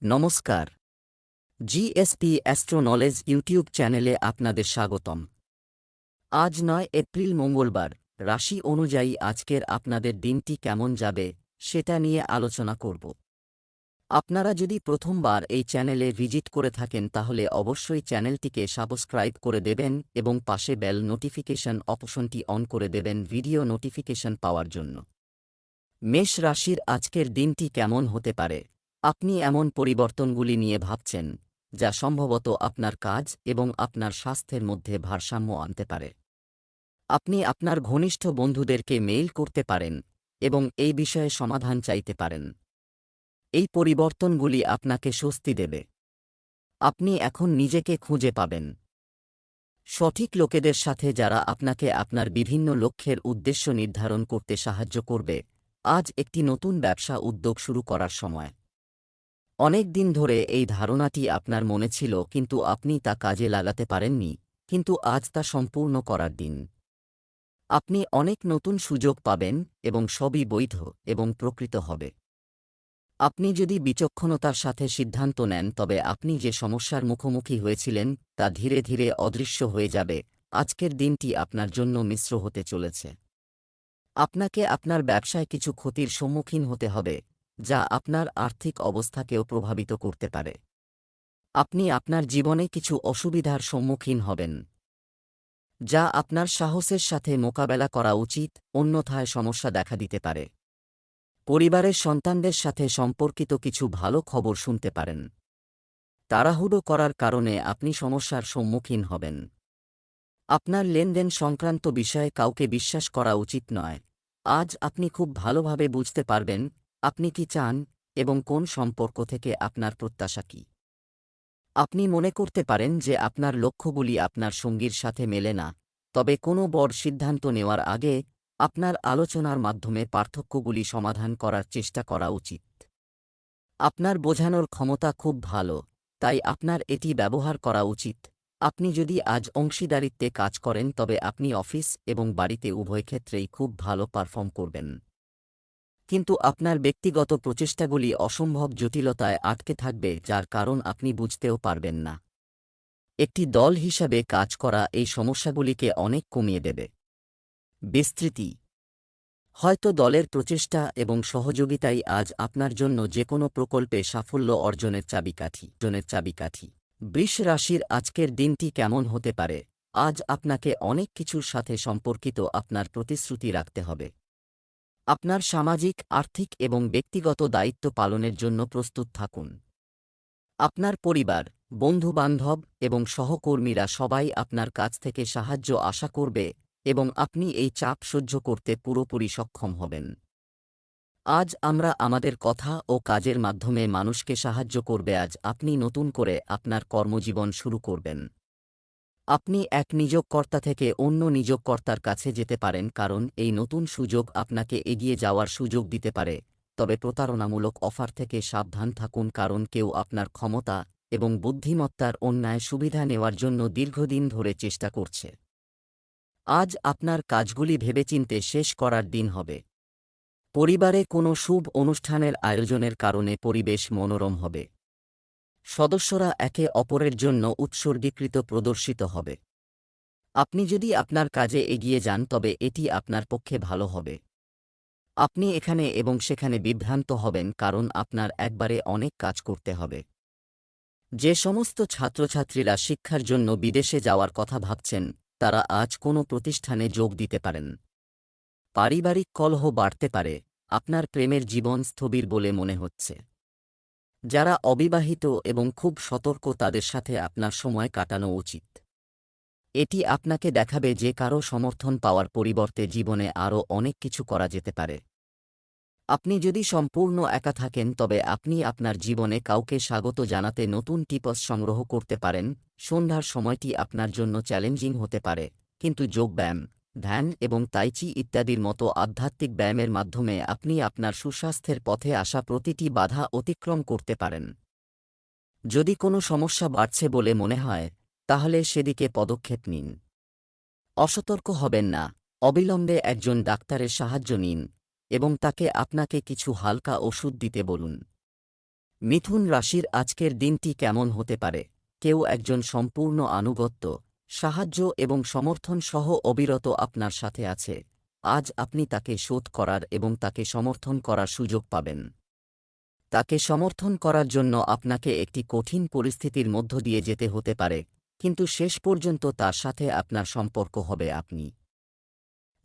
নমস্কার। GSP astro knowledge YouTube চ্যানেলে আপনাদের স্বাগতম। আজ ৯ এপ্রিল মঙ্গলবার, রাশি অনুযায়ী আজকের আপনাদের দিনটি কেমন যাবে সেটা নিয়ে আলোচনা করব। আপনারা যদি প্রথমবার এই চ্যানেলে ভিজিট করে থাকেন তাহলে অবশ্যই চ্যানেলটিকে সাবস্ক্রাইব করে দেবেন এবং পাশে বেল নোটিফিকেশন অপশনটি অন করে দেবেন ভিডিও নোটিফিকেশন পাওয়ার জন্য। মেষ রাশির আজকের দিনটি কেমন হতে পারে? আপনি এমন পরিবর্তনগুলি নিয়ে ভাবছেন যা সম্ভবত আপনার কাজ এবং আপনার স্বাস্থ্যের মধ্যে ভারসাম্য আনতে পারে। আপনি আপনার ঘনিষ্ঠ বন্ধুদেরকে মেইল করতে পারেন এবং এই বিষয়ে সমাধান চাইতে পারেন। এই পরিবর্তনগুলি আপনাকে স্বস্তি দেবে। আপনি এখন নিজেকে খুঁজে পাবেন সঠিক লোকেদের সাথে যারা আপনাকে আপনার বিভিন্ন লক্ষ্যের উদ্দেশ্য নির্ধারণ করতে সাহায্য করবে। আজ একটি নতুন ব্যবসা উদ্যোগ শুরু করার সময়। অনেক দিন ধরে এই ধারণাটি আপনার মনে ছিল কিন্তু আপনি তা কাজে লাগাতে পারেননি, কিন্তু আজ তা সম্পূর্ণ করার দিন। আপনি অনেক নতুন সুযোগ পাবেন এবং সবই বৈধ এবং প্রকৃত হবে। আপনি যদি বিচক্ষণতার সাথে সিদ্ধান্ত নেন তবে আপনি যে সমস্যার মুখোমুখি হয়েছিলেন তা ধীরে ধীরে অদৃশ্য হয়ে যাবে। আজকের দিনটি আপনার জন্য মিশ্র হতে চলেছে। আপনাকে আপনার ব্যবসায় কিছু ক্ষতির সম্মুখীন হতে হবে, যা আপনার আর্থিক অবস্থাকেও প্রভাবিত করতে পারে। আপনি আপনার জীবনে কিছু অসুবিধার সম্মুখীন হবেন, যা আপনার সাহসের সাথে মোকাবেলা করা উচিত, অন্যথায় সমস্যা দেখা দিতে পারে। পরিবারের সন্তানদের সাথে সম্পর্কিত কিছু ভালো খবর শুনতে পারেন। তাড়াহুড়ো করার কারণে আপনি সমস্যার সম্মুখীন হবেন। আপনার লেনদেন সংক্রান্ত বিষয়ে কাউকে বিশ্বাস করা উচিত নয়। আজ আপনি খুব ভালোভাবে বুঝতে পারবেন আপনি কি চান এবং কোন সম্পর্ক থেকে আপনার প্রত্যাশা কী। আপনি মনে করতে পারেন যে আপনার লক্ষ্যগুলি আপনার সঙ্গীর সাথে মেলে না, তবে কোনো বড় সিদ্ধান্ত নেওয়ার আগে আপনার আলোচনার মাধ্যমে পার্থক্যগুলি সমাধান করার চেষ্টা করা উচিত। আপনার বোঝানোর ক্ষমতা খুব ভালো, তাই আপনার এটি ব্যবহার করা উচিত। আপনি যদি আজ অংশীদারিত্বে কাজ করেন তবে আপনি অফিস এবং বাড়িতে উভয় ক্ষেত্রেই খুব ভালো পারফর্ম করবেন। কিন্তু আপনার ব্যক্তিগত প্রচেষ্টাগুলি অসম্ভব জটিলতায় আটকে থাকবে, যার কারণ আপনি বুঝতেও পারবেন না। একটি দল হিসাবে কাজ করা এই সমস্যাগুলিকে অনেক কমিয়ে দেবে। বিস্তৃতি হয়তো দলের প্রচেষ্টা এবং সহযোগিতাই আজ আপনার জন্য যেকোনো প্রকল্পে সাফল্য অর্জনের চাবিকাঠি। বৃষ রাশির আজকের দিনটি কেমন হতে পারে? আজ আপনাকে অনেক কিছুর সাথে সম্পর্কিত আপনার প্রতিশ্রুতি রাখতে হবে। আপনার সামাজিক, আর্থিক এবং ব্যক্তিগত দায়িত্ব পালনের জন্য প্রস্তুত থাকুন। আপনার পরিবার, বন্ধু-বান্ধব এবং সহকর্মীরা সবাই আপনার কাছ থেকে সাহায্য আশা করবে এবং আপনি এই চাপ সহ্য করতে পুরোপুরি সক্ষম হবেন। আজ আমরা আমাদের কথা ও কাজের মাধ্যমে মানুষকে সাহায্য করবে। আজ আপনি নতুন করে আপনার কর্মজীবন শুরু করবেন। আপনি এক নিয়োগকর্তা থেকে অন্য নিয়োগকর্তার কাছে যেতে পারেন কারণ এই নতুন সুযোগ আপনাকে এগিয়ে যাওয়ার সুযোগ দিতে পারে, তবে প্রতারণামূলক অফার থেকে সাবধান থাকুন কারণ কেউ আপনার ক্ষমতা এবং বুদ্ধিমত্তার অন্যায় সুবিধা নেওয়ার জন্য দীর্ঘদিন ধরে চেষ্টা করছে। আজ আপনার কাজগুলি ভেবেচিন্তে শেষ করার দিন হবে। পরিবারে কোনো শুভ অনুষ্ঠানের আয়োজনের কারণে পরিবেশ মনোরম হবে। সদস্যরা একে অপরের জন্য উৎসর্গীকৃত প্রদর্শিত হবে। আপনি যদি আপনার কাজে এগিয়ে যান তবে এটি আপনার পক্ষে ভালো হবে। আপনি এখানে এবং সেখানে বিভ্রান্ত হবেন কারণ আপনার একবারে অনেক কাজ করতে হবে। যে সমস্ত ছাত্রছাত্রীরা শিক্ষার জন্য বিদেশে যাওয়ার কথা ভাবছেন তারা আজ কোনো প্রতিষ্ঠানে যোগ দিতে পারেন। পারিবারিক কলহ বাড়তে পারে, আপনার প্রেমের জীবন স্থবির বলে মনে হচ্ছে। যারা অবিবাহিত এবং খুব সতর্ক তাদের সাথে আপনার সময় কাটানো উচিত। এটি আপনাকে দেখাবে যে কারো সমর্থন পাওয়ার পরিবর্তে জীবনে আরও অনেক কিছু করা যেতে পারে। আপনি যদি সম্পূর্ণ একা থাকেন তবে আপনি আপনার জীবনে কাউকে স্বাগত জানাতে নতুন টিপস সংগ্রহ করতে পারেন। সন্ধ্যার সময়টি আপনার জন্য চ্যালেঞ্জিং হতে পারে, কিন্তু যোগব্যায়াম, ধ্যান এবং তাইচি ইত্যাদির মতো আধ্যাত্মিক ব্যায়ামের মাধ্যমে আপনি আপনার সুস্বাস্থ্যের পথে আসা প্রতিটি বাধা অতিক্রম করতে পারেন। যদি কোনো সমস্যা বাড়ছে বলে মনে হয় তাহলে সেদিকে পদক্ষেপ নিন। অসতর্ক হবেন না, অবিলম্বে একজন ডাক্তারের সাহায্য নিন এবং তাকে আপনাকে কিছু হালকা ওষুধ দিতে বলুন। মিথুন রাশির আজকের দিনটি কেমন হতে পারে? কেউ একজন সম্পূর্ণ আনুগত্য, সাহায্য এবং সমর্থন সহ অবিরত আপনার সাথে আছে। আজ আপনি তাকে শোধ করার এবং তাকে সমর্থন করার সুযোগ পাবেন। তাকে সমর্থন করার জন্য আপনাকে একটি কঠিন পরিস্থিতির মধ্য দিয়ে যেতে হতে পারে, কিন্তু শেষ পর্যন্ত তার সাথে আপনার সম্পর্ক হবে আপনি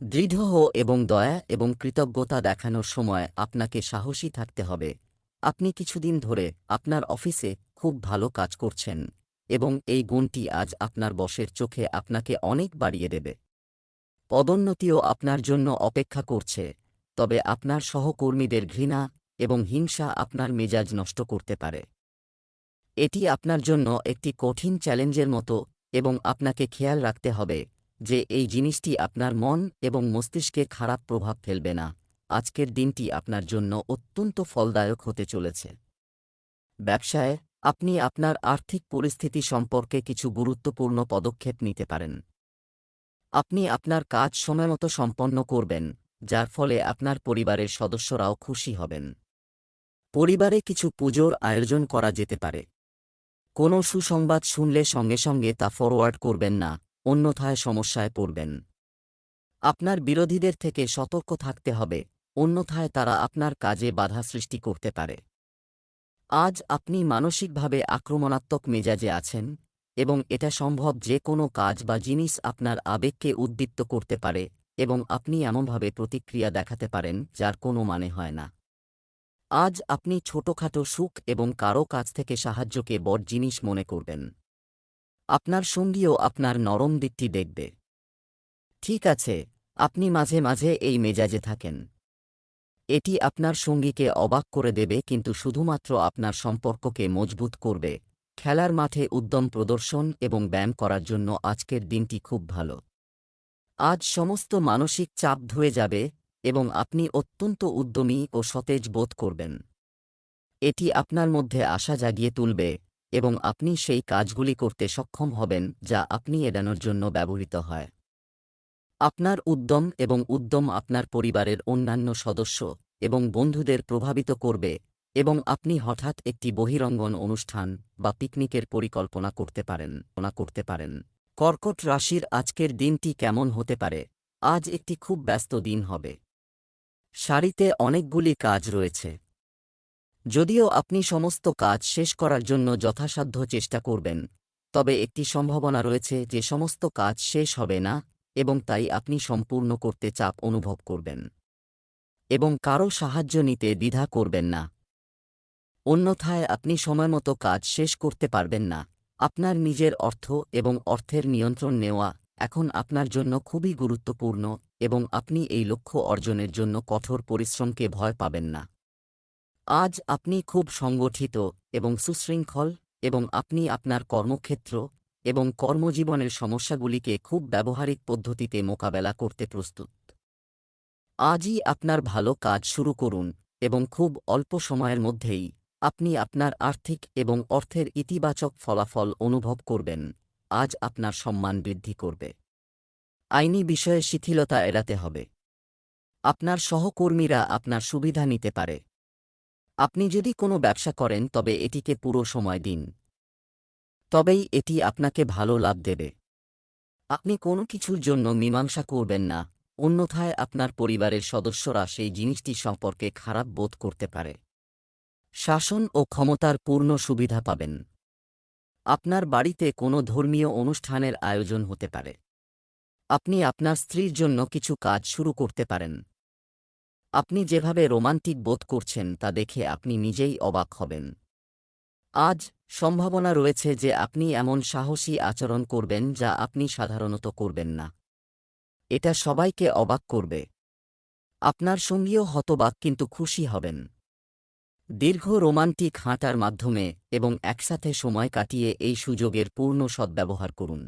দৃঢ় এবং দয়া এবং কৃতজ্ঞতা দেখানোর সময় আপনাকে সাহসী থাকতে হবে। আপনি কিছুদিন ধরে আপনার অফিসে খুব ভালো কাজ করছেন এবং এই গুণটি আজ আপনার বসের চোখে আপনাকে অনেক বাড়িয়ে দেবে। পদোন্নতিও আপনার জন্য অপেক্ষা করছে, তবে আপনার সহকর্মীদের ঘৃণা এবং হিংসা আপনার মেজাজ নষ্ট করতে পারে। এটি আপনার জন্য একটি কঠিন চ্যালেঞ্জের মতো এবং আপনাকে খেয়াল রাখতে হবে যে এই জিনিসটি আপনার মন এবং মস্তিষ্কে খারাপ প্রভাব ফেলবে না। আজকের দিনটি আপনার জন্য অত্যন্ত ফলদায়ক হতে চলেছে। ব্যবসায় আপনি আপনার আর্থিক পরিস্থিতি সম্পর্কে কিছু গুরুত্বপূর্ণ পদক্ষেপ নিতে পারেন। আপনি আপনার কাজ সময়মতো সম্পন্ন করবেন, যার ফলে আপনার পরিবারের সদস্যরাও খুশি হবেন। পরিবারে কিছু পুজোর আয়োজন করা যেতে পারে। কোনো সুসংবাদ শুনলে সঙ্গে সঙ্গে তা ফরওয়ার্ড করবেন না, অন্যথায় সমস্যায় পড়বেন। আপনার বিরোধীদের থেকে সতর্ক থাকতে হবে, অন্যথায় তারা আপনার কাজে বাধা সৃষ্টি করতে পারে। আজ আপনি মানসিকভাবে আক্রমণাত্মক মেজাজে আছেন এবং এটা সম্ভব যে কোনো কাজ বা জিনিস আপনার আবেগকে উদ্দীপ্ত করতে পারে এবং আপনি এমনভাবে প্রতিক্রিয়া দেখাতে পারেন যার কোনো মানে হয় না। আজ আপনি ছোটখাটো সুখ এবং কারও কাছ থেকে সাহায্যকে বড় জিনিস মনে করবেন। আপনার সঙ্গীও আপনার নরম দিকটি দেখবে। ঠিক আছে, আপনি মাঝে মাঝে এই মেজাজে থাকেন। এটি আপনার সঙ্গীকে অবাক করে দেবে, কিন্তু শুধুমাত্র আপনার সম্পর্ককে মজবুত করবে। খেলার মাঠে উদ্যম প্রদর্শন এবং ব্যায়াম করার জন্য আজকের দিনটি খুব ভালো। আজ সমস্ত মানসিক চাপ ধুয়ে যাবে এবং আপনি অত্যন্ত উদ্যমী ও সতেজ বোধ করবেন। এটি আপনার মধ্যে আশা জাগিয়ে তুলবে এবং আপনি সেই কাজগুলি করতে সক্ষম হবেন যা আপনি এড়ানোর জন্য ব্যবহৃত হয়। আপনার উদ্যম আপনার পরিবারের অন্যান্য সদস্য এবং বন্ধুদের প্রভাবিত করবে এবং আপনি হঠাৎ একটি বহিরঙ্গন অনুষ্ঠান বা পিকনিকের পরিকল্পনা করতে পারেন। কর্কট রাশির আজকের দিনটি কেমন হতে পারে? আজ একটি খুব ব্যস্ত দিন হবে। সারিতে অনেকগুলি কাজ রয়েছে। যদিও আপনি সমস্ত কাজ শেষ করার জন্য যথাসাধ্য চেষ্টা করবেন, তবে একটি সম্ভাবনা রয়েছে যে সমস্ত কাজ শেষ হবে না এবং তাই আপনি সম্পূর্ণ করতে চাপ অনুভব করবেন এবং কারও সাহায্য নিতে দ্বিধা করবেন না। অন্যথায় আপনি সময়মতো কাজ শেষ করতে পারবেন না। আপনার নিজের অর্থ এবং অর্থের নিয়ন্ত্রণ নেওয়া এখন আপনার জন্য খুবই গুরুত্বপূর্ণ এবং আপনি এই লক্ষ্য অর্জনের জন্য কঠোর পরিশ্রমকে ভয় পাবেন না। আজ আপনি খুব সংগঠিত এবং সুশৃঙ্খল এবং আপনি আপনার কর্মক্ষেত্র এবং কর্মজীবনের সমস্যাগুলিকে খুব ব্যবহারিক পদ্ধতিতে মোকাবেলা করতে প্রস্তুত। আজই আপনার ভালো কাজ শুরু করুন এবং খুব অল্প সময়ের মধ্যেই আপনি আপনার আর্থিক এবং অর্থের ইতিবাচক ফলাফল অনুভব করবেন। আজ আপনার সম্মান বৃদ্ধি করবে। আইনি বিষয়ে শিথিলতা এড়াতে হবে। আপনার সহকর্মীরা আপনার সুবিধা নিতে পারে। আপনি যদি কোনো ব্যবসা করেন তবে এটিকে পুরো সময় দিন, তবেই এটি আপনাকে ভালো লাভ দেবে। আপনি কোনো কিছুর জন্য মীমাংসা করবেন না, অন্যথায় আপনার পরিবারের সদস্যরা সেই জিনিসটি সম্পর্কে খারাপ বোধ করতে পারে। শাসন ও ক্ষমতার পূর্ণ সুবিধা পাবেন। আপনার বাড়িতে কোনো ধর্মীয় অনুষ্ঠানের আয়োজন হতে পারে। আপনি আপনার স্ত্রীর জন্য কিছু কাজ শুরু করতে পারেন। আপনি যেভাবে রোমান্টিক বোধ করছেন তা দেখে আপনি নিজেই অবাক হবেন। আজ সম্ভাবনা রয়েছে যে আপনি এমন সাহসী আচরণ করবেন যা আপনি সাধারণত করবেন না। এটা সবাইকে অবাক করবে। আপনার সঙ্গীও হতবাক কিন্তু খুশি হবেন। দীর্ঘ রোমান্টিক হাঁটার মাধ্যমে এবং একসাথে সময় কাটিয়ে এই সুযোগের পূর্ণ সদ্ব্যবহার করুন।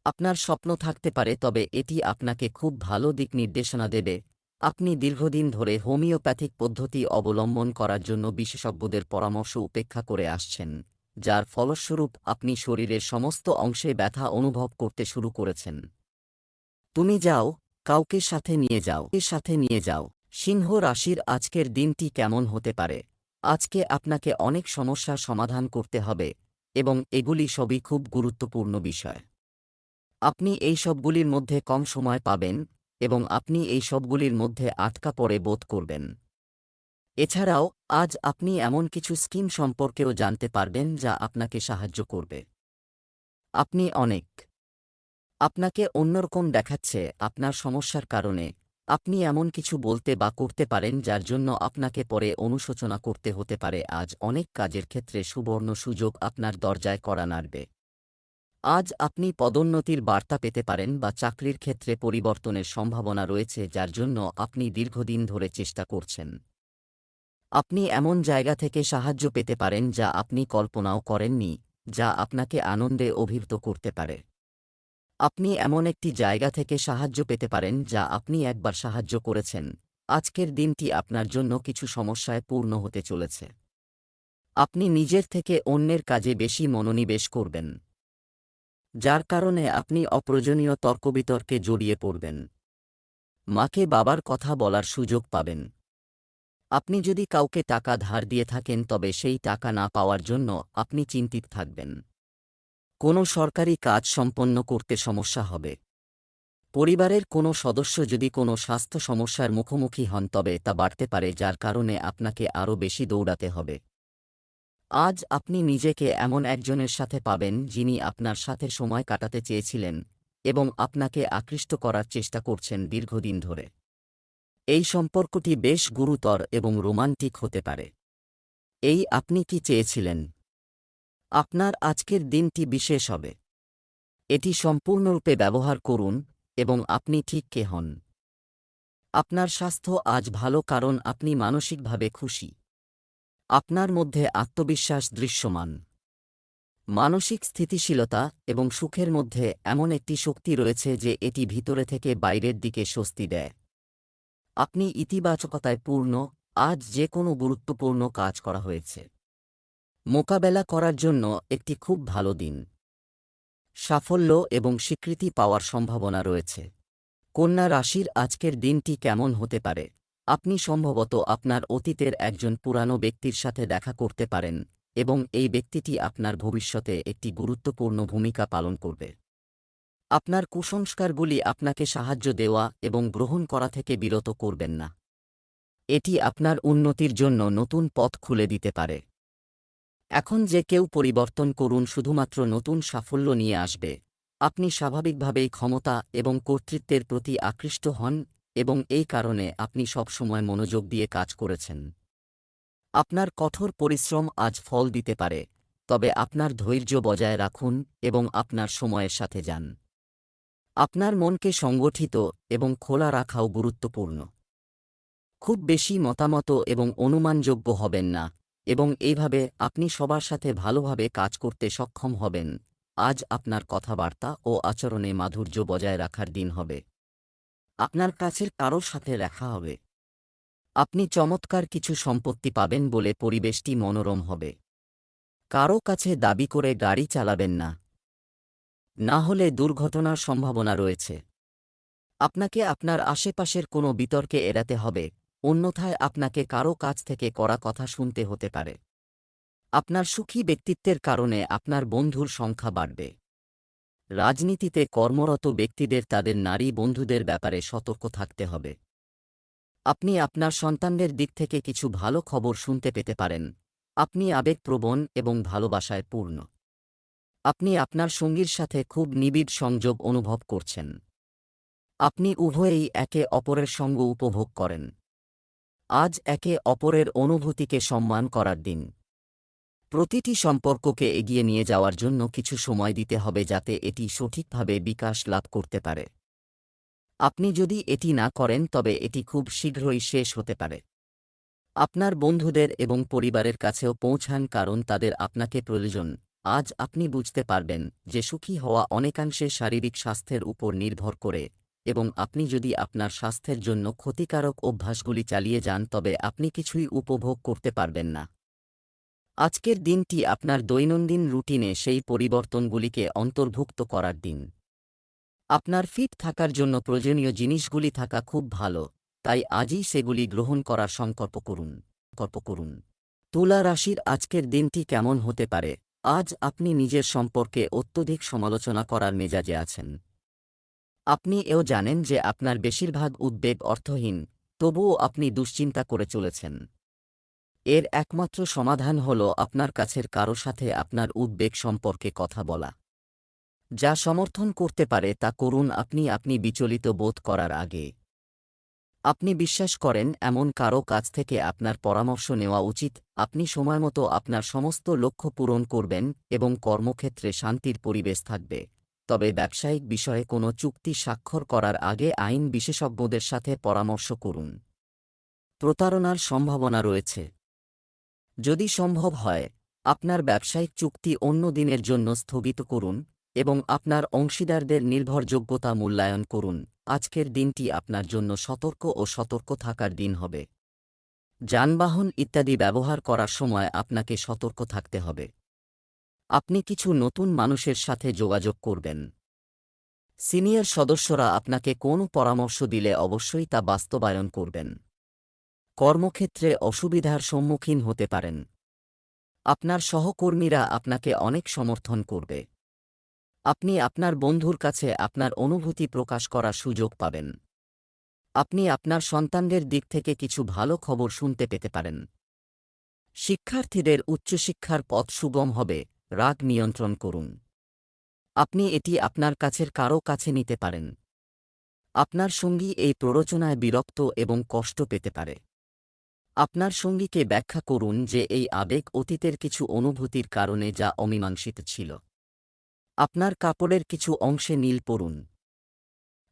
আপনার স্বপ্ন থাকতে পারে, তবে এটি আপনাকে খুব ভালো দিক নির্দেশনা দেবে। আপনি দীর্ঘদিন ধরে হোমিওপ্যাথিক পদ্ধতি অবলম্বন করার জন্য বিশেষজ্ঞদের পরামর্শ উপেক্ষা করে আসছেন, যার ফলস্বরূপ আপনি শরীরের সমস্ত অংশে ব্যথা অনুভব করতে শুরু করেছেন। তুমি যাও, কাউকে সাথে নিয়ে যাও। সিংহ রাশির আজকের দিনটি কেমন হতে পারে? আজকে আপনাকে অনেক সমস্যার সমাধান করতে হবে এবং এগুলি সবই খুব গুরুত্বপূর্ণ বিষয়। আপনি এই সবগুলির মধ্যে কম সময় পাবেন এবং আপনি এই সবগুলির মধ্যে আটকা পড়ে বোধ করবেন। এছাড়াও আজ আপনি এমন কিছু স্কিম সম্পর্কেও জানতে পারবেন যা আপনাকে সাহায্য করবে। আপনি অনেক আপনাকে অন্যরকম দেখাচ্ছে আপনার সমস্যার কারণে আপনি এমন কিছু বলতে বা করতে পারেন যার জন্য আপনাকে পরে অনুশোচনা করতে হতে পারে। আজ অনেক কাজের ক্ষেত্রে সুবর্ণ সুযোগ আপনার দরজায় কড়া নাড়বে। আজ আপনি পদোন্নতির বার্তা পেতে পারেন বা চাকরির ক্ষেত্রে পরিবর্তনের সম্ভাবনা রয়েছে যার জন্য আপনি দীর্ঘদিন ধরে চেষ্টা করছেন। আপনি এমন জায়গা থেকে সাহায্য পেতে পারেন যা আপনি কল্পনাও করেননি, যা আপনাকে আনন্দে অভিভূত করতে পারে। আপনি এমন একটি জায়গা থেকে সাহায্য পেতে পারেন যা আপনি একবার সাহায্য করেছেন। আজকের দিনটি আপনার জন্য কিছু সমস্যায় পূর্ণ হতে চলেছে। আপনি নিজের থেকে অন্যের কাজে বেশি মনোনিবেশ করবেন, যার কারণে আপনি অপ্রয়োজনীয় তর্কবিতর্কে জড়িয়ে পড়বেন। মাকে বাবার কথা বলার সুযোগ পাবেন। আপনি যদি কাউকে টাকা ধার দিয়ে থাকেন তবে সেই টাকা না পাওয়ার জন্য আপনি চিন্তিত থাকবেন। কোনো সরকারি কাজ সম্পন্ন করতে সমস্যা হবে। পরিবারের কোনো সদস্য যদি কোনো স্বাস্থ্য সমস্যার মুখোমুখি হন তবে তা বাড়তে পারে, যার কারণে আপনাকে আরও বেশি দৌড়াতে হবে। আজ আপনি নিজেকে এমন একজনের সাথে পাবেন যিনি আপনার সাথে সময় কাটাতে চেয়েছিলেন এবং আপনাকে আকৃষ্ট করার চেষ্টা করছেন দীর্ঘদিন ধরে। এই সম্পর্কটি বেশ গুরুতর এবং রোমান্টিক হতে পারে। এই আপনি কি চেয়েছিলেন? আপনার আজকের দিনটি বিশেষ হবে। এটি সম্পূর্ণরূপে ব্যবহার করুন এবং আপনি ঠিক কে হন। আপনার স্বাস্থ্য আজ ভালো কারণ আপনি মানসিকভাবে খুশি। আপনার মধ্যে আত্মবিশ্বাস দৃশ্যমান। মানসিক স্থিতিশীলতা এবং সুখের মধ্যে এমন একটি শক্তি রয়েছে যে এটি ভিতরে থেকে বাইরের দিকে স্বস্তি দেয়। আপনি ইতিবাচকতায় পূর্ণ। আজ যে কোনো গুরুত্বপূর্ণ কাজ করা হয়েছে মোকাবেলা করার জন্য একটি খুব ভালো দিন। সাফল্য এবং স্বীকৃতি পাওয়ার সম্ভাবনা রয়েছে। কন্যা রাশির আজকের দিনটি কেমন হতে পারে? আপনি সম্ভবত আপনার অতীতের একজন পুরানো ব্যক্তির সাথে দেখা করতে পারেন এবং এই ব্যক্তিটি আপনার ভবিষ্যতে একটি গুরুত্বপূর্ণ ভূমিকা পালন করবে। আপনার কুসংস্কারগুলি আপনাকে সাহায্য দেওয়া এবং গ্রহণ করা থেকে বিরত করবেন না। এটি আপনার উন্নতির জন্য নতুন পথ খুলে দিতে পারে। এখন যে কেউ পরিবর্তন করুন শুধুমাত্র নতুন সাফল্য নিয়ে আসবে। আপনি স্বাভাবিকভাবেই ক্ষমতা এবং কর্তৃত্বের প্রতি আকৃষ্ট হন এবং এই কারণে আপনি সবসময় মনোযোগ দিয়ে কাজ করেছেন। আপনার কঠোর পরিশ্রম আজ ফল দিতে পারে, তবে আপনার ধৈর্য বজায় রাখুন এবং আপনার সময়ের সাথে যান। আপনার মনকে সংগঠিত এবং খোলা রাখাও গুরুত্বপূর্ণ। খুব বেশি মতামত এবং অনুমানযোগ্য হবেন না এবং এইভাবে আপনি সবার সাথে ভালোভাবে কাজ করতে সক্ষম হবেন। আজ আপনার কথাবার্তা ও আচরণে মাধুর্য বজায় রাখার দিন হবে। আপনার কাছের কারোর সাথে দেখা হবে। আপনি চমৎকার কিছু সম্পত্তি পাবেন বলে পরিবেশটি মনোরম হবে। কারও কাছে দাবি করে গাড়ি চালাবেন না, না হলে দুর্ঘটনার সম্ভাবনা রয়েছে। আপনাকে আপনার আশেপাশের কোনো বিতর্কে এড়াতে হবে, অন্যথায় আপনাকে কারও কাছ থেকে কড়া কথা শুনতে হতে পারে। আপনার সুখী ব্যক্তিত্বের কারণে আপনার বন্ধুর সংখ্যা বাড়বে। রাজনীতিতে কর্মরত ব্যক্তিদের তাদের নারী বন্ধুদের ব্যাপারে সতর্ক থাকতে হবে। আপনি আপনার সন্তানদের দিক থেকে কিছু ভালো খবর শুনতে পেতে পারেন। আপনি আবেগপ্রবণ এবং ভালোবাসায় পূর্ণ। আপনি আপনার সঙ্গীর সাথে খুব নিবিড় সংযোগ অনুভব করছেন। আপনি উভয়েই একে অপরের সঙ্গ উপভোগ করেন। আজ একে অপরের অনুভূতিকে সম্মান করার দিন। প্রতিটি সম্পর্ককে এগিয়ে নিয়ে যাওয়ার জন্য কিছু সময় দিতে হবে যাতে এটি সঠিকভাবে বিকাশ লাভ করতে পারে। আপনি যদি এটি না করেন তবে এটি খুব শীঘ্রই শেষ হতে পারে। আপনার বন্ধুদের এবং পরিবারের কাছেও পৌঁছান কারণ তাদের আপনাকে প্রয়োজন। আজ আপনি বুঝতে পারবেন যে সুখী হওয়া অনেকাংশে শারীরিক স্বাস্থ্যের উপর নির্ভর করে এবং আপনি যদি আপনার স্বাস্থ্যের জন্য ক্ষতিকারক অভ্যাসগুলি চালিয়ে যান তবে আপনি কিছুই উপভোগ করতে পারবেন না। আজকের দিনটি আপনার দৈনন্দিন রুটিনে সেই পরিবর্তনগুলিকে অন্তর্ভুক্ত করার দিন। আপনার ফিট থাকার জন্য প্রয়োজনীয় জিনিসগুলি থাকা খুব ভালো, তাই আজই সেগুলি গ্রহণ করার সংকল্প করুন। তুলা রাশির আজকের দিনটি কেমন হতে পারে? আজ আপনি নিজের সম্পর্কে অত্যধিক সমালোচনা করার মেজাজে আছেন। আপনি এও জানেন যে আপনার বেশিরভাগ উদ্বেগ অর্থহীন, তবুও আপনি দুশ্চিন্তা করে চলেছেন। এর একমাত্র সমাধান হল আপনার কাছের কারো সাথে আপনার উদ্বেগ সম্পর্কে কথা বলা। যা সমর্থন করতে পারে তা করুন আপনি বিচলিত বোধ করার আগে। আপনি বিশ্বাস করেন এমন কারও কাছ থেকে আপনার পরামর্শ নেওয়া উচিত। আপনি সময়মতো আপনার সমস্ত লক্ষ্য পূরণ করবেন এবং কর্মক্ষেত্রে শান্তির পরিবেশ থাকবে। তবে ব্যবসায়িক বিষয়ে কোনো চুক্তি স্বাক্ষর করার আগে আইন বিশেষজ্ঞদের সাথে পরামর্শ করুন। প্রতারণার সম্ভাবনা রয়েছে। যদি সম্ভব হয়, আপনার ব্যবসায়িক চুক্তি অন্য দিনের জন্য স্থগিত করুন এবং আপনার অংশীদারদের নির্ভরযোগ্যতা মূল্যায়ন করুন। আজকের দিনটি আপনার জন্য সতর্ক থাকার দিন হবে। যানবাহন ইত্যাদি ব্যবহার করার সময় আপনাকে সতর্ক থাকতে হবে। আপনি কিছু নতুন মানুষের সাথে যোগাযোগ করবেন। সিনিয়র সদস্যরা আপনাকে কোনো পরামর্শ দিলে অবশ্যই তা বাস্তবায়ন করবেন। কর্মক্ষেত্রে অসুবিধার সম্মুখীন হতে পারেন। আপনার সহকর্মীরা আপনাকে অনেক সমর্থন করবে। আপনি আপনার বন্ধুর কাছে আপনার অনুভূতি প্রকাশ করার সুযোগ পাবেন। আপনি আপনার সন্তানদের দিক থেকে কিছু ভালো খবর শুনতে পেতে পারেন। শিক্ষার্থীদের উচ্চশিক্ষার পথ সুগম হবে। রাগ নিয়ন্ত্রণ করুন। আপনি এটি আপনার কাছের কারও কাছে নিতে পারেন। আপনার সঙ্গী এই প্ররোচনায় বিরক্ত এবং কষ্ট পেতে পারে। আপনার সঙ্গীকে ব্যাখ্যা করুন যে এই আবেগ অতীতের কিছু অনুভূতির কারণে যা অমীমাংসিত ছিল। আপনার কাপড়ের কিছু অংশে নীল পরুন।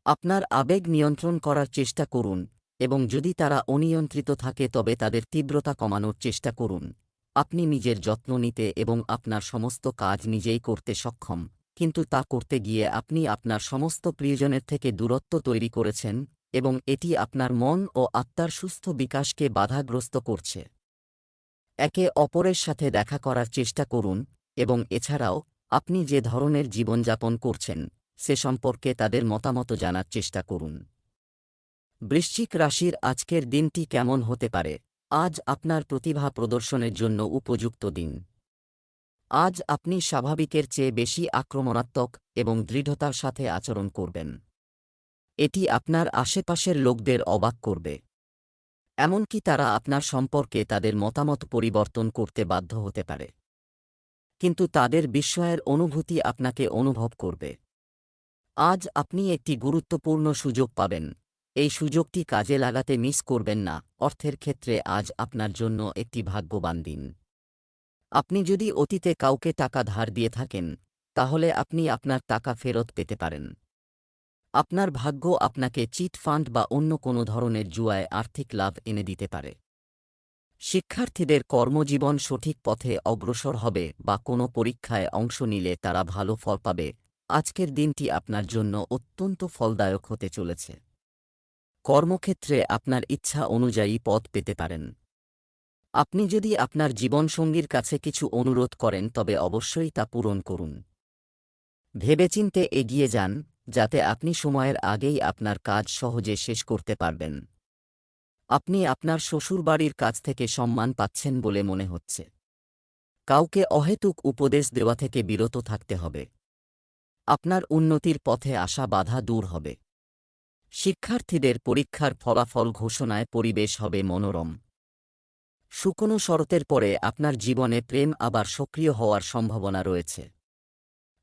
আপনার আবেগ নিয়ন্ত্রণ করার চেষ্টা করুন এবং যদি তারা অনিয়ন্ত্রিত থাকে তবে তাদের তীব্রতা কমানোর চেষ্টা করুন। আপনি নিজের যত্ন নিতে এবং আপনার সমস্ত কাজ নিজেই করতে সক্ষম, কিন্তু তা করতে গিয়ে আপনি আপনার সমস্ত প্রিয়জনের থেকে দূরত্ব তৈরি করেছেন এবং এটি আপনার মন ও আত্মার সুস্থ বিকাশকে বাধাগ্রস্ত করছে। একে অপরের সাথে দেখা করার চেষ্টা করুন এবং এছাড়াও আপনি যে ধরনের জীবনযাপন করছেন সে সম্পর্কে তাদের মতামত জানার চেষ্টা করুন। বৃশ্চিক রাশির আজকের দিনটি কেমন হতে পারে? আজ আপনার প্রতিভা প্রদর্শনের জন্য উপযুক্ত দিন। আজ আপনি স্বাভাবিকের চেয়ে বেশি আক্রমণাত্মক এবং দৃঢ়তার সাথে আচরণ করবেন। এটি আপনার আশেপাশের লোকদের অবাক করবে। এমনকি তারা আপনার সম্পর্কে তাদের মতামত পরিবর্তন করতে বাধ্য হতে পারে। কিন্তু তাদের বিস্ময়ের অনুভূতি আপনাকে অনুভব করবে। আজ আপনি একটি গুরুত্বপূর্ণ সুযোগ পাবেন। এই সুযোগটি কাজে লাগাতে মিস করবেন না। অর্থের ক্ষেত্রে আজ আপনার জন্য একটি ভাগ্যবান দিন। আপনি যদি অতীতে কাউকে টাকা ধার দিয়ে থাকেন, তাহলে আপনি আপনার টাকা ফেরত পেতে পারেন। আপনার ভাগ্য আপনাকে চিট ফান্ড বা অন্য কোনো ধরনের জুয়ায় আর্থিক লাভ এনে দিতে পারে। শিক্ষার্থীদের কর্মজীবন সঠিক পথে অগ্রসর হবে বা কোনো পরীক্ষায় অংশ নিলে তারা ভালো ফল পাবে। আজকের দিনটি আপনার জন্য অত্যন্ত ফলদায়ক হতে চলেছে। কর্মক্ষেত্রে আপনার ইচ্ছা অনুযায়ী পদ পেতে পারেন। আপনি যদি আপনার জীবনসঙ্গীর কাছে কিছু অনুরোধ করেন তবে অবশ্যই তা পূরণ করুন। ভেবেচিন্তে এগিয়ে যান যাতে আপনি সময়ের আগেই আপনার কাজ সহজে শেষ করতে পারবেন। আপনি আপনার শ্বশুরবাড়ির কাছ থেকে সম্মান পাচ্ছেন বলে মনে হচ্ছে। কাউকে অহেতুক উপদেশ দেওয়া থেকে বিরত থাকতে হবে। আপনার উন্নতির পথে আসা বাধা দূর হবে। শিক্ষার্থীদের পরীক্ষার ফলাফল ঘোষণায় পরিবেশ হবে মনোরম। শুকনো শরতের পরে আপনার জীবনে প্রেম আবার সক্রিয় হওয়ার সম্ভাবনা রয়েছে।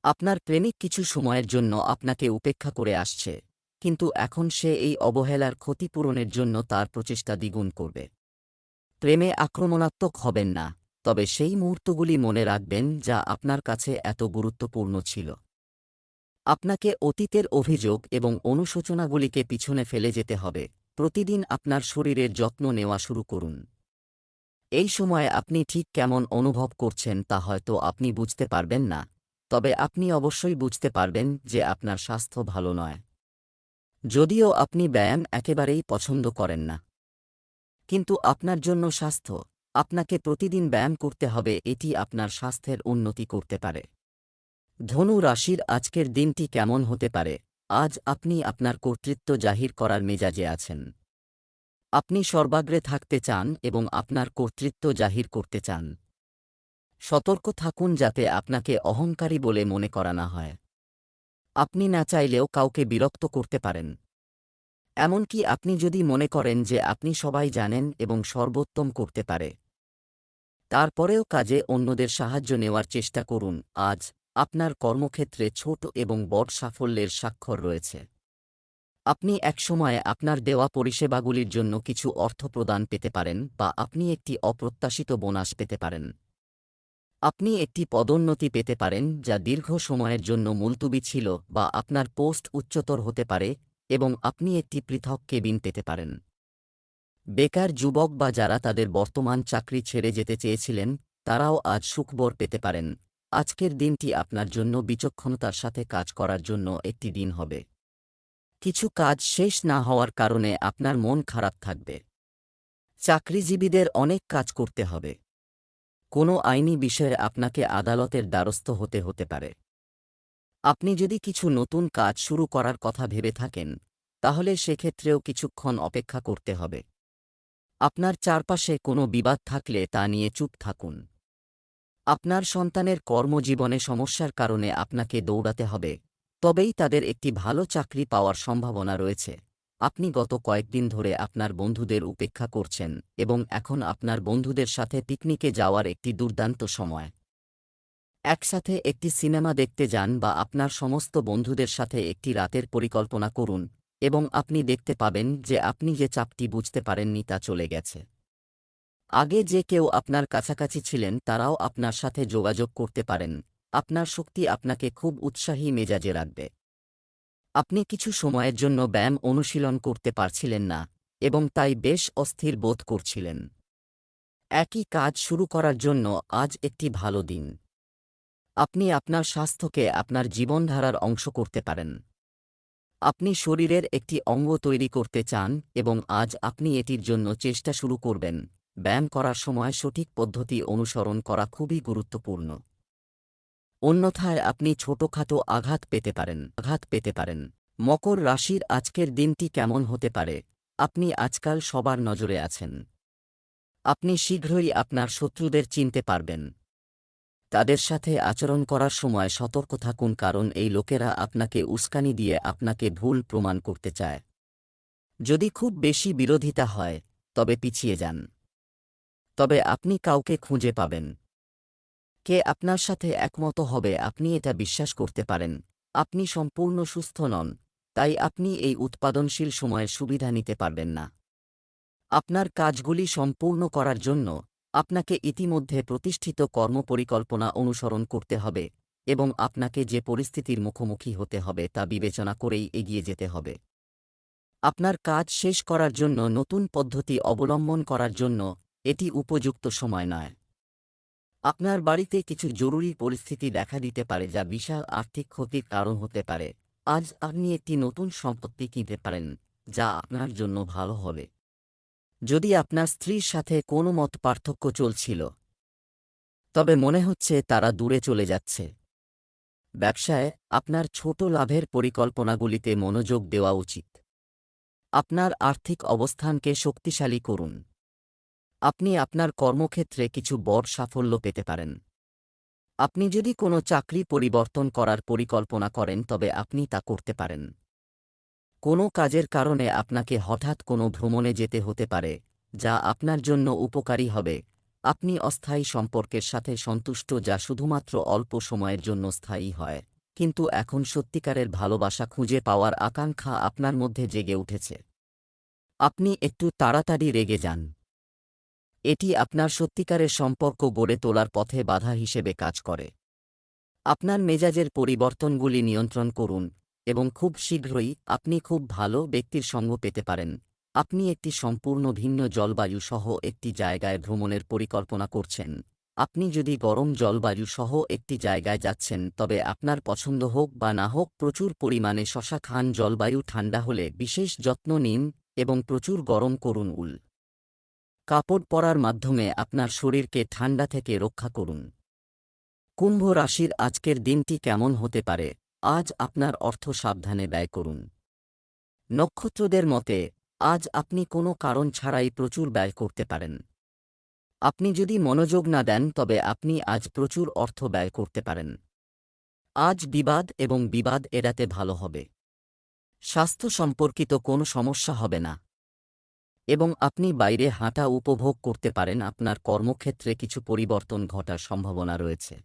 আপনার প্রেমিক কিছু সময়ের জন্য আপনাকে উপেক্ষা করে আসছে, কিন্তু এখন সে এই অবহেলার ক্ষতিপূরণের জন্য তার প্রচেষ্টা দ্বিগুণ করবে। প্রেমে আক্রমণাত্মক হবেন না, তবে সেই মুহূর্তগুলি মনে রাখবেন যা আপনার কাছে এত গুরুত্বপূর্ণ ছিল। আপনাকে অতীতের অভিযোগ এবং অনুশোচনাগুলিকে পিছনে ফেলে যেতে হবে। প্রতিদিন আপনার শরীরের যত্ন নেওয়া শুরু করুন। এই সময়ে আপনি ঠিক কেমন অনুভব করছেন তা হয়তো আপনি বুঝতে পারবেন না, তবে আপনি অবশ্যই বুঝতে পারবেন যে আপনার স্বাস্থ্য ভালো নয়। যদিও আপনি ব্যায়াম একেবারেই পছন্দ করেন না, কিন্তু আপনার জন্য স্বাস্থ্য, আপনাকে প্রতিদিন ব্যায়াম করতে হবে। এটি আপনার স্বাস্থ্যের উন্নতি করতে পারে। ধনু রাশির আজকের দিনটি কেমন হতে পারে? আজ আপনি আপনার কর্তৃত্ব জাহির করার মেজাজে আছেন। আপনি সর্বাগ্রে থাকতে চান এবং আপনার কর্তৃত্ব জাহির করতে চান। সতর্ক থাকুন যাতে আপনাকে অহংকারী বলে মনে করা না হয়। আপনি না চাইলেও কাউকে বিরক্ত করতে পারেন। এমনকি আপনি যদি মনে করেন যে আপনি সবাই জানেন এবং সর্বোত্তম করতে পারে, তারপরেও কাজে অন্যদের সাহায্য নেওয়ার চেষ্টা করুন। আজ আপনার কর্মক্ষেত্রে ছোট এবং বড় সাফল্যের স্বাক্ষর রয়েছে। আপনি একসময় আপনার দেওয়া পরিষেবাগুলির জন্য কিছু অর্থ প্রদান পেতে পারেন বা আপনি একটি অপ্রত্যাশিত বোনাস পেতে পারেন। আপনি একটি পদোন্নতি পেতে পারেন যা দীর্ঘ সময়ের জন্য মুলতুবি ছিল, বা আপনার পোস্ট উচ্চতর হতে পারে এবং আপনি একটি পৃথক কেবিন পেতে পারেন। বেকার যুবক বা যারা তাদের বর্তমান চাকরি ছেড়ে যেতে চেয়েছিলেন, তারাও আজ সুখবর পেতে পারেন। আজকের দিনটি আপনার জন্য বিচক্ষণতার সাথে কাজ করার জন্য একটি দিন হবে। কিছু কাজ শেষ না হওয়ার কারণে আপনার মন খারাপ থাকবে। চাকরিজীবীদের অনেক কাজ করতে হবে। কোনো আইনি বিষয়ে আপনাকে আদালতের দ্বারস্থ হতে পারে। আপনি যদি কিছু নতুন কাজ শুরু করার কথা ভেবে থাকেন, তাহলে সেক্ষেত্রেও কিছুক্ষণ অপেক্ষা করতে হবে। আপনার চারপাশে কোনো বিবাদ থাকলে তা নিয়ে চুপ থাকুন। আপনার সন্তানের কর্মজীবনে সমস্যার কারণে আপনাকে দৌড়াতে হবে, তবেই তাদের একটি ভালো চাকরি পাওয়ার সম্ভাবনা রয়েছে। আপনি গত কয়েকদিন ধরে আপনার বন্ধুদের উপেক্ষা করছেন এবং এখন আপনার বন্ধুদের সাথে পিকনিকে যাওয়ার একটি দুর্দান্ত সময়। একসাথে একটি সিনেমা দেখতে যান বা আপনার সমস্ত বন্ধুদের সাথে একটি রাতের পরিকল্পনা করুন এবং আপনি দেখতে পাবেন যে আপনি যে চাপটি বুঝতে পারেননি তা চলে গেছে। আগে যে কেউ আপনার কাছাকাছি ছিলেন তারাও আপনার সাথে যোগাযোগ করতে পারেন। আপনার শক্তি আপনাকে খুব উৎসাহী মেজাজে রাখবে। আপনি কিছু সময়ের জন্য ব্যায়াম অনুশীলন করতে পারছিলেন না এবং তাই বেশ অস্থির বোধ করছিলেন। একই কাজ শুরু করার জন্য আজ একটি ভালো দিন। আপনি আপনার স্বাস্থ্যকে আপনার জীবনধারার অংশ করতে পারেন। আপনি শরীরের একটি অঙ্গ তৈরি করতে চান এবং আজ আপনি এটির জন্য চেষ্টা শুরু করবেন। ব্যায়াম করার সময় সঠিক পদ্ধতি অনুসরণ করা খুবই গুরুত্বপূর্ণ। অন্যথায় আপনি ছোটখাটো আঘাত পেতে পারেন। মকর রাশির আজকের দিনটি কেমন হতে পারে? আপনি আজকাল সবার নজরে আছেন। আপনি শীঘ্রই আপনার শত্রুদের চিনতে পারবেন। তাদের সাথে আচরণ করার সময় সতর্ক থাকুন, কারণ এই লোকেরা আপনাকে উস্কানি দিয়ে আপনাকে ভুল প্রমাণ করতে চায়। যদি খুব বেশি বিরোধিতা হয়, তবে পিছিয়ে যান। তবে আপনি কাউকে খুঁজে পাবেন। কে আপনার সাথে একমত হবে আপনি এটা বিশ্বাস করতে পারেন। আপনি সম্পূর্ণ সুস্থ নন, তাই আপনি এই উৎপাদনশীল সময়ের সুবিধা নিতে পারবেন না। আপনার কাজগুলি সম্পূর্ণ করার জন্য আপনাকে ইতিমধ্যে প্রতিষ্ঠিত কর্মপরিকল্পনা অনুসরণ করতে হবে এবং আপনাকে যে পরিস্থিতির মুখোমুখি হতে হবে তা বিবেচনা করেই এগিয়ে যেতে হবে। আপনার কাজ শেষ করার জন্য নতুন পদ্ধতি অবলম্বন করার জন্য এটি উপযুক্ত সময় নয়। আপনার বাড়িতে কিছু জরুরি পরিস্থিতি দেখা দিতে পারে যা বিশাল আর্থিক ক্ষতির কারণ হতে পারে। আজ আপনি একটি নতুন সম্পত্তি কিনতে পারেন, যা আপনার জন্য ভালো হবে। যদি আপনার স্ত্রীর সাথে কোনো মতপার্থক্য চলছিল, তবে মনে হচ্ছে তারা দূরে চলে যাচ্ছে। ব্যবসায় আপনার ছোট লাভের পরিকল্পনাগুলিতে মনোযোগ দেওয়া উচিত। আপনার আর্থিক অবস্থানকে শক্তিশালী করুন। আপনি আপনার কর্মক্ষেত্রে কিছু বড় সাফল্য পেতে পারেন। আপনি যদি কোনো চাকরি পরিবর্তন করার পরিকল্পনা করেন তবে আপনি তা করতে পারেন। কোনো কাজের কারণে আপনাকে হঠাৎ কোনো ভ্রমণে যেতে হতে পারে, যা আপনার জন্য উপকারী হবে। আপনি অস্থায়ী সম্পর্কের সাথে সন্তুষ্ট যা শুধুমাত্র অল্প সময়ের জন্য স্থায়ী হয়, কিন্তু এখন সত্যিকারের ভালোবাসা খুঁজে পাওয়ার আকাঙ্ক্ষা আপনার মধ্যে জেগে উঠেছে। আপনি একটু তাড়াতাড়ি রেগে যান। এটি আপনার সত্যিকারের সম্পর্ক গড়ে তোলার পথে বাধা হিসেবে কাজ করে। আপনার মেজাজের পরিবর্তনগুলি নিয়ন্ত্রণ করুন এবং খুব শীঘ্রই আপনি খুব ভালো ব্যক্তির সঙ্গ পেতে পারেন। আপনি একটি সম্পূর্ণ ভিন্ন জলবায়ু সহ একটি জায়গায় ভ্রমণের পরিকল্পনা করছেন। আপনি যদি গরম জলবায়ু সহ একটি জায়গায় যাচ্ছেন তবে আপনার পছন্দ হোক বা না হোক প্রচুর পরিমাণে শশা খান। জলবায়ু ঠান্ডা হলে বিশেষ যত্ন নিন এবং প্রচুর গরম করুন। কাপড় পরার মাধ্যমে আপনার শরীরকে ঠান্ডা থেকে রক্ষা করুন। কুম্ভ রাশির আজকের দিনটি কেমন হতে পারে? আজ আপনার অর্থ সাবধানে ব্যয় করুন। নক্ষত্রদের মতে আজ আপনি কোনো কারণ ছাড়াই প্রচুর ব্যয় করতে পারেন। আপনি যদি মনোযোগ না দেন তবে আপনি আজ প্রচুর অর্থ ব্যয় করতে পারেন। আজ বিবাদ এড়াতে ভালো হবে। স্বাস্থ্য সম্পর্কিত কোনো সমস্যা হবে না এবং আপনি বাইরে হাঁটা উপভোগ করতে পারেন। আপনার কর্মক্ষেত্রে কিছু পরিবর্তন ঘটার সম্ভাবনা রয়েছে।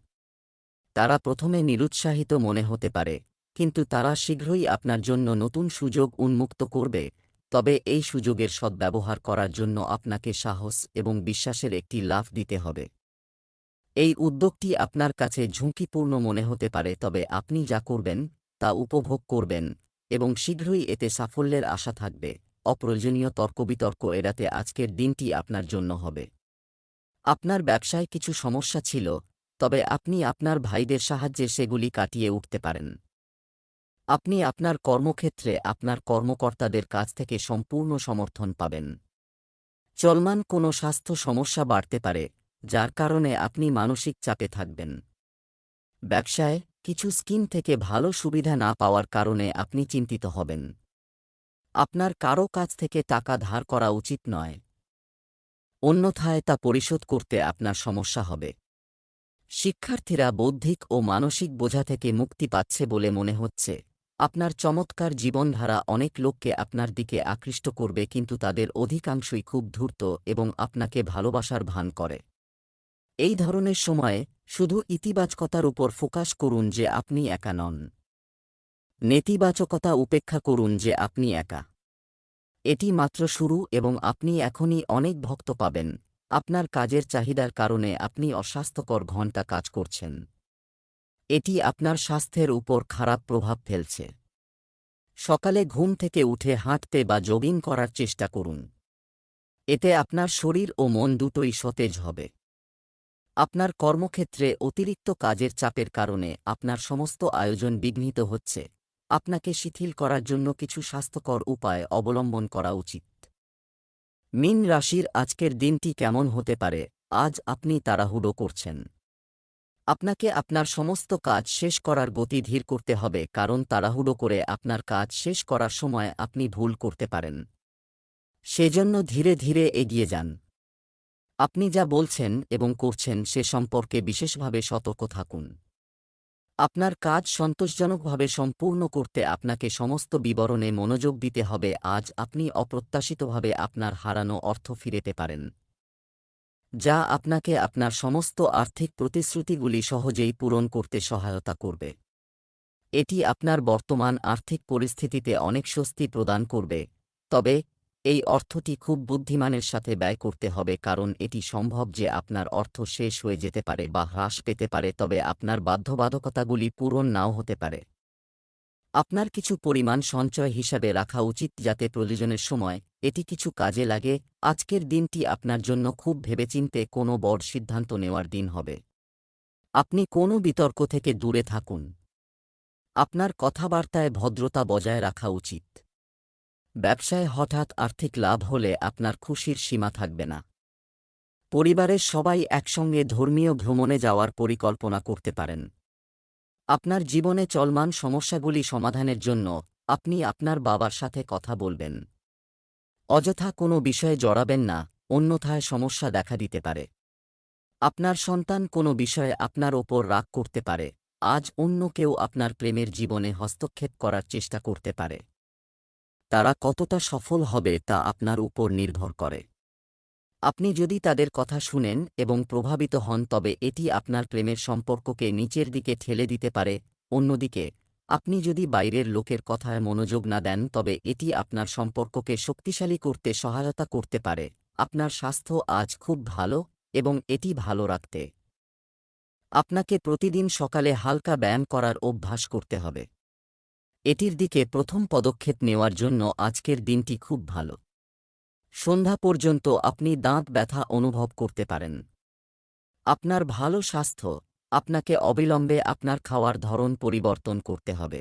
তারা প্রথমে নিরুৎসাহিত মনে হতে পারে, কিন্তু তারা শীঘ্রই আপনার জন্য নতুন সুযোগ উন্মুক্ত করবে। তবে এই সুযোগের সদ্ব্যবহার করার জন্য আপনাকে সাহস এবং বিশ্বাসের একটি লাফ দিতে হবে। এই উদ্যোগটি আপনার কাছে ঝুঁকিপূর্ণ মনে হতে পারে, তবে আপনি যা করবেন তা উপভোগ করবেন এবং শীঘ্রই এতে সাফল্যের আশা থাকবে। অপ্রয়োজনীয় তর্কবিতর্ক এড়াতে আজকের দিনটি আপনার জন্য হবে। আপনার ব্যবসায় কিছু সমস্যা ছিল, তবে আপনি আপনার ভাইদের সাহায্যে সেগুলি কাটিয়ে উঠতে পারেন। আপনি আপনার কর্মক্ষেত্রে আপনার কর্মকর্তাদের কাছ থেকে সম্পূর্ণ সমর্থন পাবেন। চলমান কোনো স্বাস্থ্য সমস্যা বাড়তে পারে, যার কারণে আপনি মানসিক চাপে থাকবেন। ব্যবসায় কিছু স্কিম থেকে ভালো সুবিধা না পাওয়ার কারণে আপনি চিন্তিত হবেন। আপনার কারও কাছ থেকে টাকা ধার করা উচিত নয়, অন্যথায় তা পরিশোধ করতে আপনার সমস্যা হবে। শিক্ষার্থীরা বৌদ্ধিক ও মানসিক বোঝা থেকে মুক্তি পাচ্ছে বলে মনে হচ্ছে। আপনার চমৎকার জীবনধারা অনেক লোককে আপনার দিকে আকৃষ্ট করবে, কিন্তু তাদের অধিকাংশই খুব ধূর্ত এবং আপনাকে ভালোবাসার ভান করে। এই ধরনের সময়ে শুধু ইতিবাচকতার উপর ফোকাস করুন যে আপনি একা নন। নেতিবাচকতা উপেক্ষা করুন যে আপনি একা। এটি মাত্র শুরু এবং আপনি এখনই অনেক ভক্ত পাবেন। আপনার কাজের চাহিদার কারণে আপনি অস্বাস্থ্যকর ঘণ্টা কাজ করছেন। এটি আপনার স্বাস্থ্যের উপর খারাপ প্রভাব ফেলছে। সকালে ঘুম থেকে উঠে হাঁটতে বা জগিং করার চেষ্টা করুন। এতে আপনার শরীর ও মন দুটোই সতেজ হবে। আপনার কর্মক্ষেত্রে অতিরিক্ত কাজের চাপের কারণে আপনার সমস্ত আয়োজন বিঘ্নিত হচ্ছে। আপনাকে শিথিল করার জন্য কিছু স্বাস্থ্যকর উপায় অবলম্বন করা উচিত। মীন রাশির আজকের দিনটি কেমন হতে পারে? আজ আপনি তাড়াহুড়ো করছেন। আপনাকে আপনার সমস্ত কাজ শেষ করার গতি ধীর করতে হবে, কারণ তাড়াহুড়ো করে আপনার কাজ শেষ করার সময় আপনি ভুল করতে পারেন। সেজন্য ধীরে ধীরে এগিয়ে যান। আপনি যা বলছেন এবং করছেন সে সম্পর্কে বিশেষভাবে সতর্ক থাকুন। আপনার কাজ সন্তোষজনকভাবে সম্পূর্ণ করতে আপনাকে সমস্ত বিবরণে মনোযোগ দিতে হবে। আজ আপনি অপ্রত্যাশিতভাবে আপনার হারানো অর্থ ফিরেতে পারেন, যা আপনাকে আপনার সমস্ত আর্থিক প্রতিশ্রুতিগুলি সহজেই পূরণ করতে সহায়তা করবে। এটি আপনার বর্তমান আর্থিক পরিস্থিতিতে অনেক স্বস্তি প্রদান করবে, তবে এই অর্থটি খুব বুদ্ধিমানের সাথে ব্যয় করতে হবে, কারণ এটি সম্ভব যে আপনার অর্থ শেষ হয়ে যেতে পারে বা হ্রাস পেতে পারে, তবে আপনার বাধ্যবাধকতাগুলি পূরণ নাও হতে পারে। আপনার কিছু পরিমাণ সঞ্চয় হিসাবে রাখা উচিত, যাতে প্রয়োজনের সময় এটি কিছু কাজে লাগে। আজকের দিনটি আপনার জন্য খুব ভেবেচিন্তে কোনো বড় সিদ্ধান্ত নেওয়ার দিন হবে। আপনি কোনো বিতর্ক থেকে দূরে থাকুন। আপনার কথাবার্তায় ভদ্রতা বজায় রাখা উচিত। ব্যবসায় হঠাৎ আর্থিক লাভ হলে আপনার খুশির সীমা থাকবে না। পরিবারের সবাই একসঙ্গে ধর্মীয় ভ্রমণে যাওয়ার পরিকল্পনা করতে পারেন। আপনার জীবনে চলমান সমস্যাগুলি সমাধানের জন্য আপনি আপনার বাবার সাথে কথা বলবেন। অযথা কোনো বিষয়ে জড়াবেন না, অন্যথায় সমস্যা দেখা দিতে পারে। আপনার সন্তান কোনো বিষয়ে আপনার ওপর রাগ করতে পারে। আজ অন্য কেউ আপনার প্রেমের জীবনে হস্তক্ষেপ করার চেষ্টা করতে পারে। তারা কতটা সফল হবে তা আপনার উপর নির্ভর করে। আপনি যদি তাদের কথা শুনেন এবং প্রভাবিত হন, তবে এটি আপনার প্রেমের সম্পর্ককে নিচের দিকে ঠেলে দিতে পারে। অন্যদিকে, আপনি যদি বাইরের লোকের কথায় মনোযোগ না দেন, তবে এটি আপনার সম্পর্ককে শক্তিশালী করতে সহায়তা করতে পারে। আপনার স্বাস্থ্য আজ খুব ভালো এবং এটি ভালো রাখতে আপনাকে প্রতিদিন সকালে হালকা ব্যায়াম করার অভ্যাস করতে হবে। এটির দিকে প্রথম পদক্ষেপ নেওয়ার জন্য আজকের দিনটি খুব ভালো। সন্ধ্যা পর্যন্ত আপনি দাঁত ব্যথা অনুভব করতে পারেন। আপনার ভালো স্বাস্থ্য আপনাকে অবিলম্বে আপনার খাওয়ার ধরন পরিবর্তন করতে হবে।